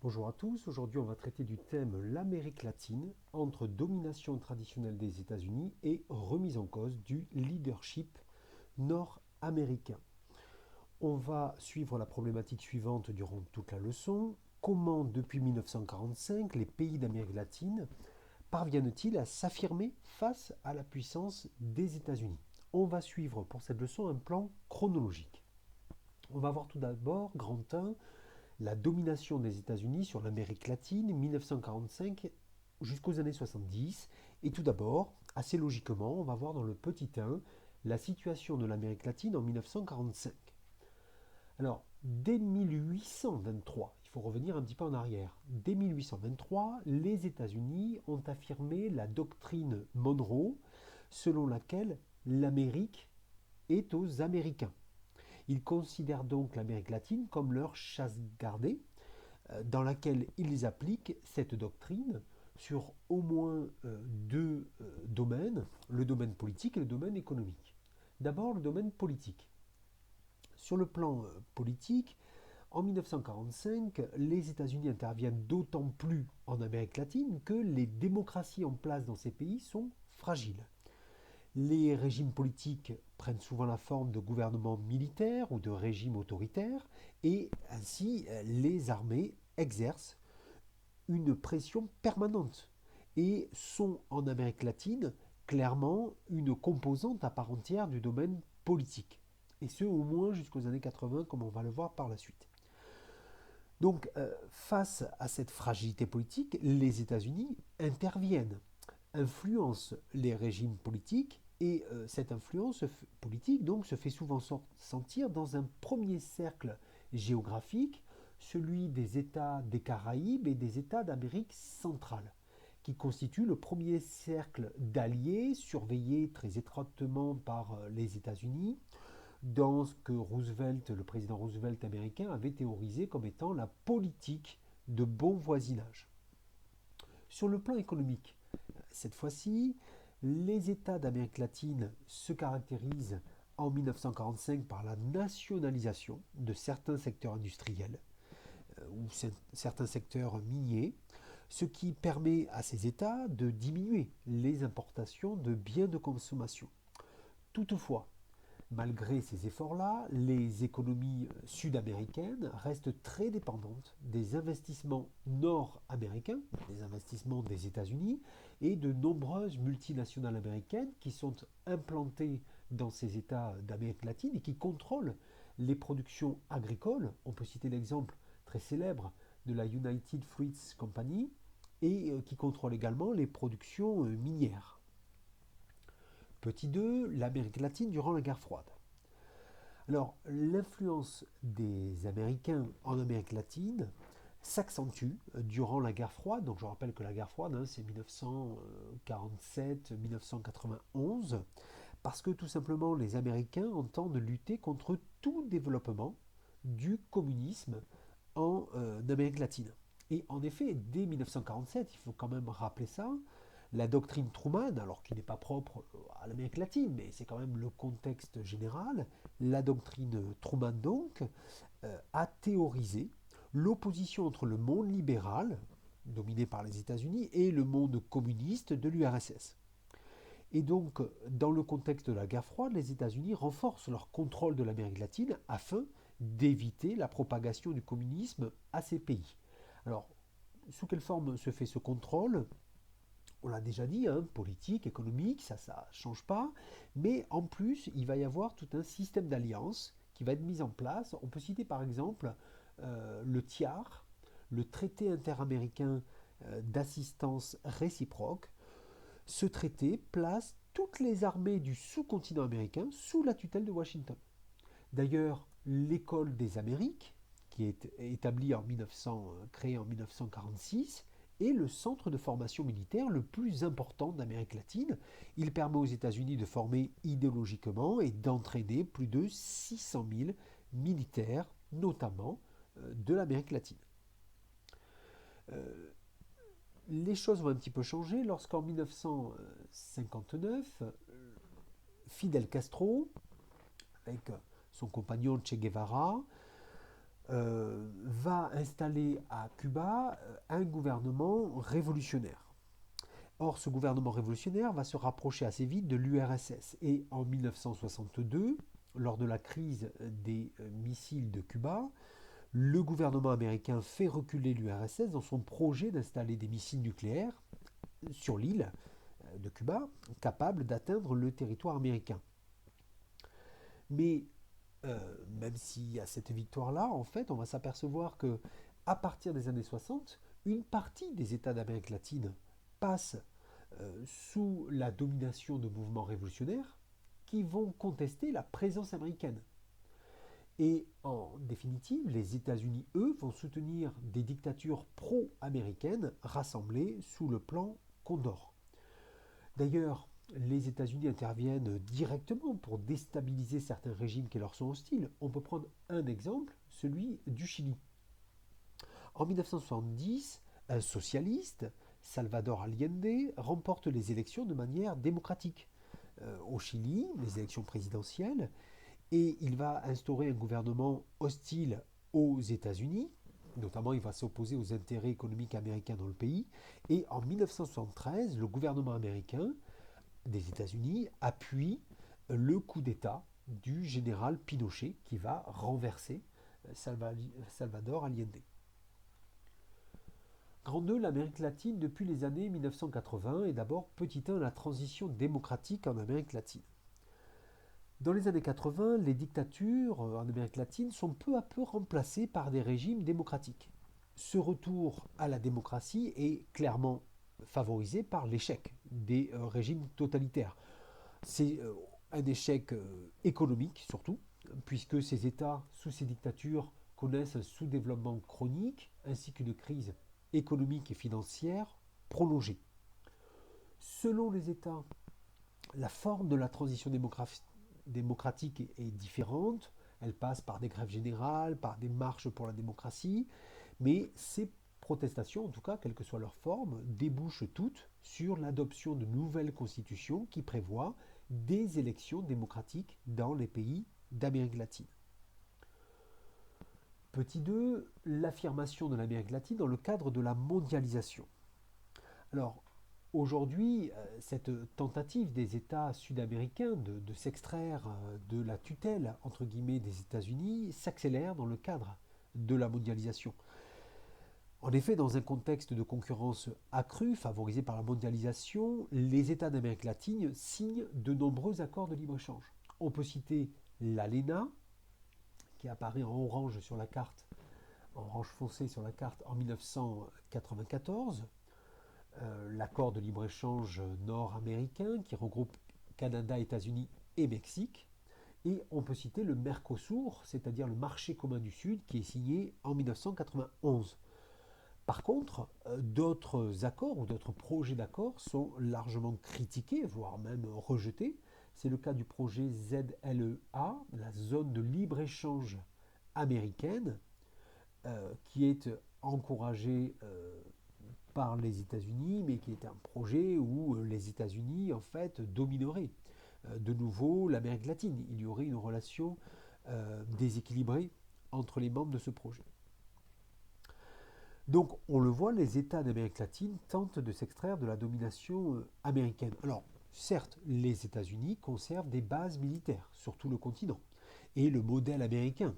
Bonjour à tous, aujourd'hui on va traiter du thème l'Amérique latine entre domination traditionnelle des États-Unis et remise en cause du leadership nord-américain. On va suivre la problématique suivante durant toute la leçon. Comment depuis 1945 les pays d'Amérique latine parviennent-ils à s'affirmer face à la puissance des États-Unis? On va suivre pour cette leçon un plan chronologique. On va voir tout d'abord, grand 1, la domination des États-Unis sur l'Amérique latine 1945 jusqu'aux années 70. Et tout d'abord, assez logiquement, on va voir dans le petit 1 la situation de l'Amérique latine en 1945. Alors, dès 1823, il faut revenir un petit peu en arrière, dès 1823, les États-Unis ont affirmé la doctrine Monroe selon laquelle l'Amérique est aux Américains. Ils considèrent donc l'Amérique latine comme leur chasse gardée, dans laquelle ils appliquent cette doctrine sur au moins deux domaines, le domaine politique et le domaine économique. D'abord, le domaine politique. Sur le plan politique, en 1945, les États-Unis interviennent d'autant plus en Amérique latine que les démocraties en place dans ces pays sont fragiles. Les régimes politiques prennent souvent la forme de gouvernements militaires ou de régimes autoritaires, et ainsi les armées exercent une pression permanente et sont en Amérique latine clairement une composante à part entière du domaine politique. Et ce au moins jusqu'aux années 80, comme on va le voir par la suite. Donc face à cette fragilité politique, les États-Unis interviennent, influencent les régimes politiques et cette influence politique donc se fait souvent sentir dans un premier cercle géographique, celui des États des Caraïbes et des États d'Amérique centrale, qui constitue le premier cercle d'alliés surveillé très étroitement par les États-Unis, dans ce que Roosevelt, le président Roosevelt américain, avait théorisé comme étant la politique de bon voisinage. Sur le plan économique, cette fois-ci, les États d'Amérique latine se caractérisent en 1945 par la nationalisation de certains secteurs industriels ou certains secteurs miniers, ce qui permet à ces États de diminuer les importations de biens de consommation. Toutefois, malgré ces efforts-là, les économies sud-américaines restent très dépendantes des investissements nord-américains, des investissements des États-Unis, et de nombreuses multinationales américaines qui sont implantées dans ces États d'Amérique latine et qui contrôlent les productions agricoles. On peut citer l'exemple très célèbre de la United Fruits Company et qui contrôle également les productions minières. Petit 2, l'Amérique latine durant la guerre froide. Alors, l'influence des Américains en Amérique latine s'accentue durant la guerre froide. Donc, je rappelle que la guerre froide, c'est 1947-1991, parce que tout simplement, les Américains entendent lutter contre tout développement du communisme en Amérique latine. Et en effet, dès 1947, il faut quand même rappeler ça, la doctrine Truman, alors qui n'est pas propre à l'Amérique latine, mais c'est quand même le contexte général, la doctrine Truman donc a théorisé l'opposition entre le monde libéral, dominé par les États-Unis, et le monde communiste de l'URSS. Et donc, dans le contexte de la guerre froide, les États-Unis renforcent leur contrôle de l'Amérique latine afin d'éviter la propagation du communisme à ces pays. Alors, sous quelle forme se fait ce contrôle? On l'a déjà dit, politique, économique, ça ne change pas. Mais en plus, il va y avoir tout un système d'alliances qui va être mis en place. On peut citer par exemple le TIAR, le traité interaméricain d'assistance réciproque. Ce traité place toutes les armées du sous-continent américain sous la tutelle de Washington. D'ailleurs, l'école des Amériques, qui est établie en 1900, créée en 1946, est le centre de formation militaire le plus important d'Amérique latine. Il permet aux États-Unis de former idéologiquement et d'entraîner plus de 600 000 militaires, notamment de l'Amérique latine. Les choses vont un petit peu changer lorsqu'en 1959, Fidel Castro, avec son compagnon Che Guevara, va installer à Cuba un gouvernement révolutionnaire. Or, ce gouvernement révolutionnaire va se rapprocher assez vite de l'URSS. Et en 1962, lors de la crise des missiles de Cuba, le gouvernement américain fait reculer l'URSS dans son projet d'installer des missiles nucléaires sur l'île de Cuba, capables d'atteindre le territoire américain. Mais même s'il y a cette victoire-là, en fait, on va s'apercevoir que à partir des années 60, une partie des États d'Amérique latine passe sous la domination de mouvements révolutionnaires qui vont contester la présence américaine. Et en définitive, les États-Unis, eux, vont soutenir des dictatures pro-américaines rassemblées sous le plan Condor. D'ailleurs, les États-Unis interviennent directement pour déstabiliser certains régimes qui leur sont hostiles. On peut prendre un exemple, celui du Chili. En 1970, un socialiste, Salvador Allende, remporte les élections de manière démocratique. Au Chili, les élections présidentielles, et il va instaurer un gouvernement hostile aux États-Unis, notamment il va s'opposer aux intérêts économiques américains dans le pays, et en 1973, le gouvernement américain des États-Unis appuie le coup d'État du général Pinochet qui va renverser Salvador Allende. Grand 2, l'Amérique latine depuis les années 1980 et d'abord petit 1, la transition démocratique en Amérique latine. Dans les années 80, les dictatures en Amérique latine sont peu à peu remplacées par des régimes démocratiques. Ce retour à la démocratie est clairement favorisé par l'échec des régimes totalitaires. C'est un échec économique surtout, puisque ces États sous ces dictatures connaissent un sous-développement chronique ainsi qu'une crise économique et financière prolongée. Selon les États, la forme de la transition démocratique est différente. Elle passe par des grèves générales, par des marches pour la démocratie, mais ces protestations, en tout cas, quelle que soit leur forme, débouchent toutes sur l'adoption de nouvelles constitutions qui prévoient des élections démocratiques dans les pays d'Amérique latine. Petit 2, l'affirmation de l'Amérique latine dans le cadre de la mondialisation. Alors, aujourd'hui, cette tentative des États sud-américains de s'extraire de la tutelle, entre guillemets, des États-Unis s'accélère dans le cadre de la mondialisation. En effet, dans un contexte de concurrence accrue, favorisé par la mondialisation, les États d'Amérique latine signent de nombreux accords de libre-échange. On peut citer l'ALENA, qui apparaît en orange sur la carte, en orange foncé sur la carte en 1994, l'accord de libre-échange nord-américain qui regroupe Canada, États-Unis et Mexique. Et on peut citer le Mercosur, c'est-à-dire le marché commun du Sud, qui est signé en 1991. Par contre, d'autres accords ou d'autres projets d'accords sont largement critiqués, voire même rejetés. C'est le cas du projet ZLEA, la zone de libre-échange américaine, qui est encouragée par les États-Unis, mais qui est un projet où les États-Unis, en fait, domineraient de nouveau l'Amérique latine. Il y aurait une relation déséquilibrée entre les membres de ce projet. Donc, on le voit, les États d'Amérique latine tentent de s'extraire de la domination américaine. Alors, certes, les États-Unis conservent des bases militaires sur tout le continent, et le modèle américain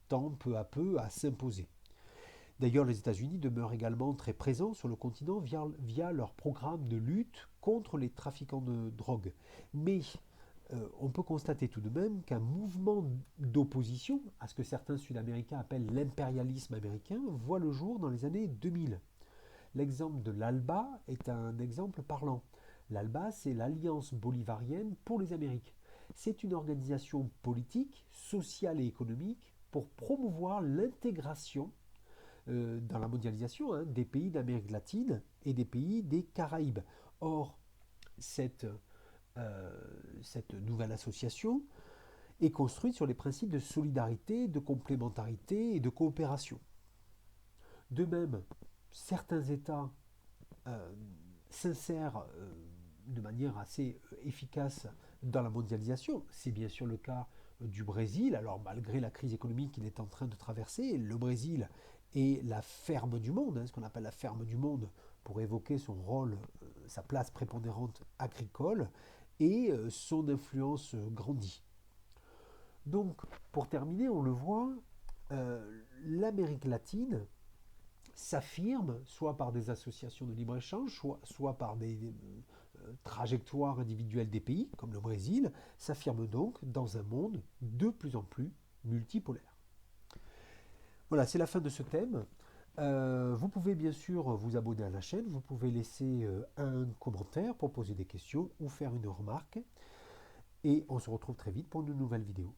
tend peu à peu à s'imposer. D'ailleurs, les États-Unis demeurent également très présents sur le continent via leur programme de lutte contre les trafiquants de drogue. Mais on peut constater tout de même qu'un mouvement d'opposition à ce que certains Sud-Américains appellent l'impérialisme américain voit le jour dans les années 2000. L'exemple de l'ALBA est un exemple parlant. L'ALBA, c'est l'Alliance bolivarienne pour les Amériques. C'est une organisation politique, sociale et économique pour promouvoir l'intégration dans la mondialisation des pays d'Amérique latine et des pays des Caraïbes. Or, cette nouvelle association est construite sur les principes de solidarité, de complémentarité et de coopération. De même, certains États s'insèrent de manière assez efficace dans la mondialisation. C'est bien sûr le cas du Brésil. Alors malgré la crise économique qu'il est en train de traverser, le Brésil est la ferme du monde, hein, ce qu'on appelle la ferme du monde pour évoquer son rôle, sa place prépondérante agricole, et son influence grandit. Donc pour terminer, on le voit, l'Amérique latine s'affirme soit par des associations de libre-échange, soit par des trajectoires individuelles des pays, comme le Brésil, s'affirme donc dans un monde de plus en plus multipolaire. Voilà, c'est la fin de ce thème. Vous pouvez bien sûr vous abonner à la chaîne, vous pouvez laisser un commentaire pour poser des questions ou faire une remarque. Et on se retrouve très vite pour une nouvelle vidéo.